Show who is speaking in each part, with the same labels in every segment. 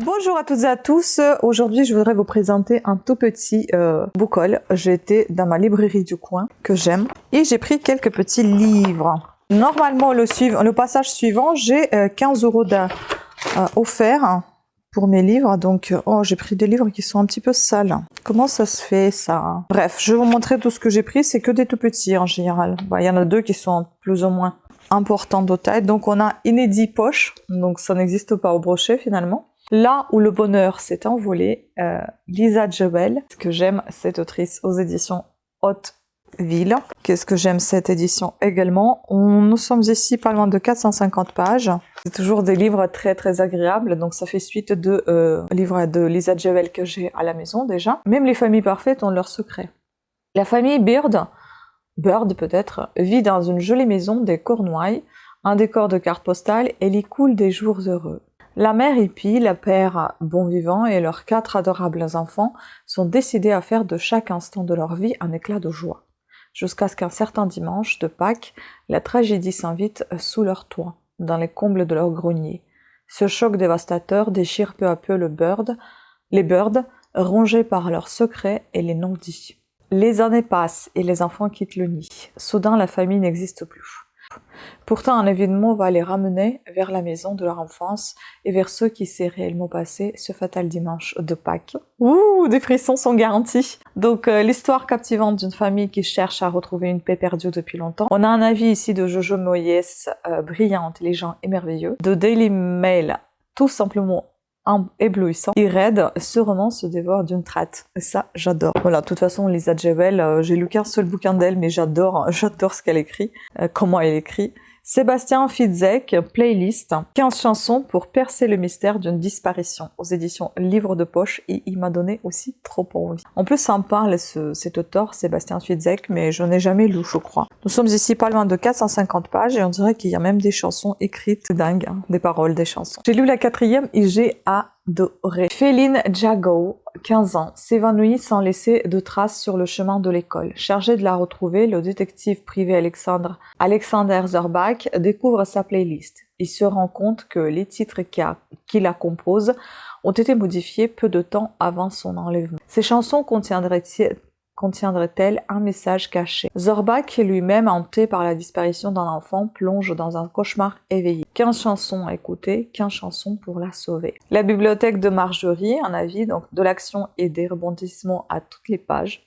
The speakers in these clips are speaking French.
Speaker 1: Bonjour à toutes et à tous, aujourd'hui je voudrais vous présenter un tout petit book haul. J'ai été dans ma librairie du coin que j'aime et j'ai pris quelques petits livres. Normalement le passage suivant j'ai 15 € offerts pour mes livres, donc j'ai pris des livres qui sont un petit peu sales. Comment ça se fait ça? Bref, je vais vous montrer tout ce que j'ai pris, c'est que des tout petits en général. Il y en a deux qui sont plus ou moins importants de taille. Donc on a Inédit Poche, donc ça n'existe pas au brochet finalement. Là où le bonheur s'est envolé, Lisa Jewell. Ce que j'aime cette autrice aux éditions Hauteville. Qu'est-ce que j'aime cette édition également. Nous sommes ici pas loin de 450 pages. C'est toujours des livres très très agréables, donc ça fait suite de livres de Lisa Jewell que j'ai à la maison déjà. Même les familles parfaites ont leurs secrets. La famille Bird peut-être, vit dans une jolie maison des Cornouailles, un décor de cartes postales, et il y coule des jours heureux. La mère hippie, la père bon vivant et leurs 4 adorables enfants sont décidés à faire de chaque instant de leur vie un éclat de joie. Jusqu'à ce qu'un certain dimanche de Pâques, la tragédie s'invite sous leur toit, dans les combles de leur grenier. Ce choc dévastateur déchire peu à peu les Birds, rongés par leurs secrets et les non-dits. Les années passent et les enfants quittent le nid. Soudain, la famille n'existe plus. Pourtant, un événement va les ramener vers la maison de leur enfance et vers ce qui s'est réellement passé ce fatal dimanche de Pâques. Ouh, des frissons sont garantis. Donc, l'histoire captivante d'une famille qui cherche à retrouver une paix perdue depuis longtemps. On a un avis ici de Jojo Moyes, brillant, intelligent et merveilleux. De Daily Mail, tout simplement éblouissant. Et Red, ce roman se dévore d'une traite. Et ça, j'adore. Voilà, de toute façon, Lisa Jewell, j'ai lu qu'un seul bouquin d'elle, mais j'adore ce qu'elle écrit, comment elle écrit. Sébastien Fitzek, playlist, 15 chansons pour percer le mystère d'une disparition, aux éditions Livre de Poche, et il m'a donné aussi trop envie. En plus, ça me parle, cet auteur, Sébastien Fitzek, mais je n'ai jamais lu, je crois. Nous sommes ici pas loin de 450 pages, et on dirait qu'il y a même des chansons écrites, dingue, hein, des paroles des chansons. J'ai lu la 4e et j'ai adoré. Féline Jago, 15 ans, s'évanouit sans laisser de traces sur le chemin de l'école. Chargé de la retrouver, le détective privé Alexander Zorbach découvre sa playlist. Il se rend compte que les titres qui la composent ont été modifiés peu de temps avant son enlèvement. Ces chansons contiendraient-elles un message caché? Zorbach, lui-même hanté par la disparition d'un enfant, plonge dans un cauchemar éveillé. 15 chansons à écouter, 15 chansons pour la sauver. La bibliothèque de Marjorie, un avis, donc de l'action et des rebondissements à toutes les pages.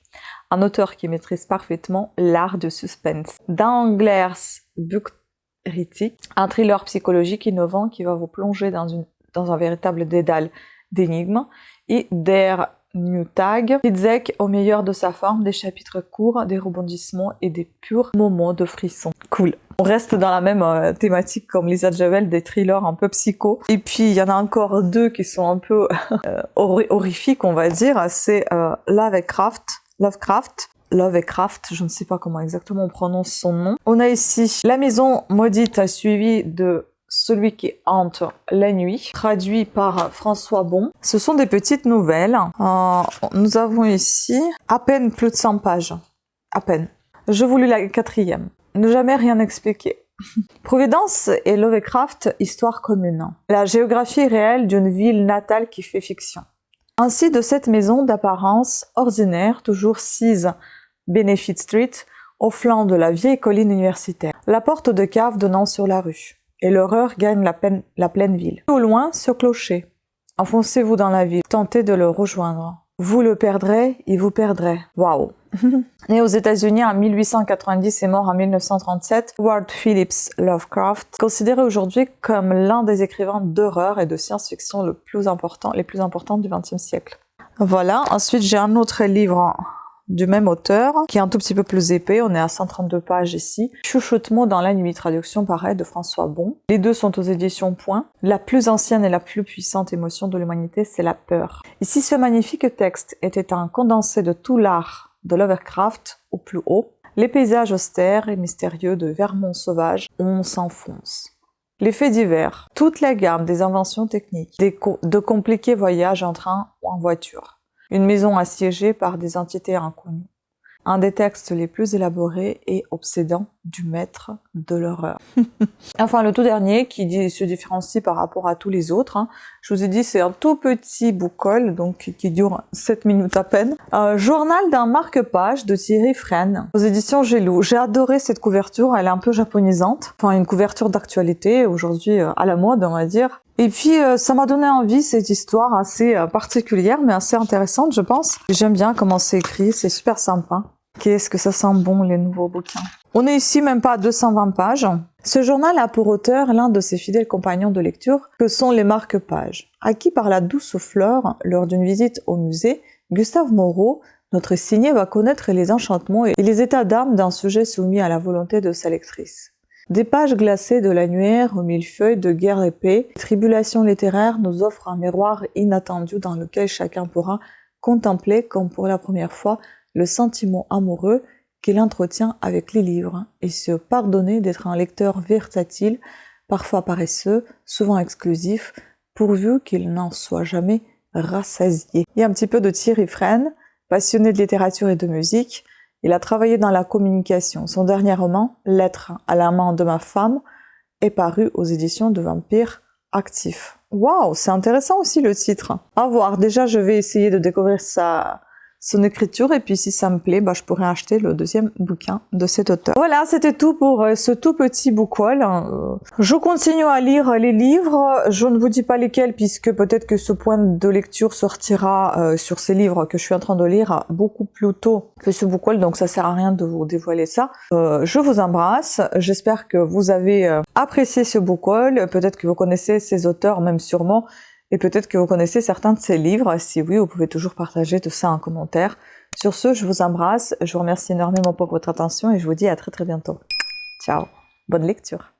Speaker 1: Un auteur qui maîtrise parfaitement l'art du suspense. Danglers Bukritik, un thriller psychologique innovant qui va vous plonger dans un véritable dédale d'énigmes. Et Der Newtag, Fitzek au meilleur de sa forme, des chapitres courts, des rebondissements et des purs moments de frisson. Cool. On reste dans la même thématique comme Lisa Jewell, des thrillers un peu psycho. Et puis il y en a encore deux qui sont un peu horrifiques, on va dire. C'est Lovecraft, je ne sais pas comment exactement on prononce son nom. On a ici La Maison Maudite, suivie de Celui qui hante la nuit, traduit par François Bon. Ce sont des petites nouvelles. Nous avons ici à peine plus de 100 pages. À peine. Je vous lis la 4e. Ne jamais rien expliquer. Providence et Lovecraft, histoire commune. La géographie réelle d'une ville natale qui fait fiction. Ainsi de cette maison d'apparence ordinaire, toujours 6 Benefit Street, au flanc de la vieille colline universitaire. La porte de cave donnant sur la rue. Et l'horreur gagne la pleine ville. Au loin, ce clocher. Enfoncez-vous dans la ville, tentez de le rejoindre. Vous le perdrez, il vous perdrait. Waouh. Né aux États-Unis en 1890 et mort en 1937, Howard Phillips Lovecraft, considéré aujourd'hui comme l'un des écrivains d'horreur et de science-fiction les plus importants du XXe siècle. Voilà. Ensuite, j'ai un autre livre du même auteur, qui est un tout petit peu plus épais, on est à 132 pages ici. Chuchotement dans la nuit, traduction pareil de François Bon. Les deux sont aux éditions Point. La plus ancienne et la plus puissante émotion de l'humanité, c'est la peur. Ici, ce magnifique texte était un condensé de tout l'art de Lovecraft au plus haut. Les paysages austères et mystérieux de Vermont sauvage, on s'enfonce. Les faits divers, toute la gamme des inventions techniques, de compliqués voyages en train ou en voiture. Une maison assiégée par des entités inconnues. Un des textes les plus élaborés et obsédants du maître de l'horreur. Enfin, le tout dernier qui se différencie par rapport à tous les autres. Hein. Je vous ai dit, c'est un tout petit book haul, donc qui dure 7 minutes à peine. Journal d'un marque-page de Thierry Fresne, aux éditions Gelou. J'ai adoré cette couverture, elle est un peu japonisante. Enfin, une couverture d'actualité, aujourd'hui à la mode, on va dire. Et puis, ça m'a donné envie, cette histoire assez particulière, mais assez intéressante, je pense. J'aime bien comment c'est écrit, c'est super sympa. Qu'est-ce que ça sent bon, les nouveaux bouquins. On est ici même pas à 220 pages. Ce journal a pour auteur l'un de ses fidèles compagnons de lecture, que sont les marque-pages. Acquis par la douce fleur lors d'une visite au musée, Gustave Moreau, notre signé, va connaître les enchantements et les états d'âme d'un sujet soumis à la volonté de sa lectrice. Des pages glacées de l'annuaire aux millefeuilles de Guerre et Paix, Tribulations littéraires nous offrent un miroir inattendu dans lequel chacun pourra contempler, comme pour la première fois, le sentiment amoureux qu'il entretient avec les livres et se pardonner d'être un lecteur versatile, parfois paresseux, souvent exclusif, pourvu qu'il n'en soit jamais rassasié. Il y a un petit peu de Thierry Fresne, passionné de littérature et de musique. Il a travaillé dans la communication. Son dernier roman, Lettre à l'amant de ma femme, est paru aux éditions de Vampire Actif. Waouh, c'est intéressant aussi le titre. À voir. Déjà, je vais essayer de découvrir son écriture et puis si ça me plaît, je pourrais acheter le deuxième bouquin de cet auteur. Voilà, c'était tout pour ce tout petit book haul. Je continue à lire les livres, je ne vous dis pas lesquels puisque peut-être que ce point de lecture sortira sur ces livres que je suis en train de lire beaucoup plus tôt que ce book haul, donc ça sert à rien de vous dévoiler ça. Je vous embrasse, j'espère que vous avez apprécié ce book haul, peut-être que vous connaissez ces auteurs, même sûrement. Et peut-être que vous connaissez certains de ces livres. Si oui, vous pouvez toujours partager tout ça en commentaire. Sur ce, je vous embrasse. Je vous remercie énormément pour votre attention et je vous dis à très bientôt. Ciao. Bonne lecture.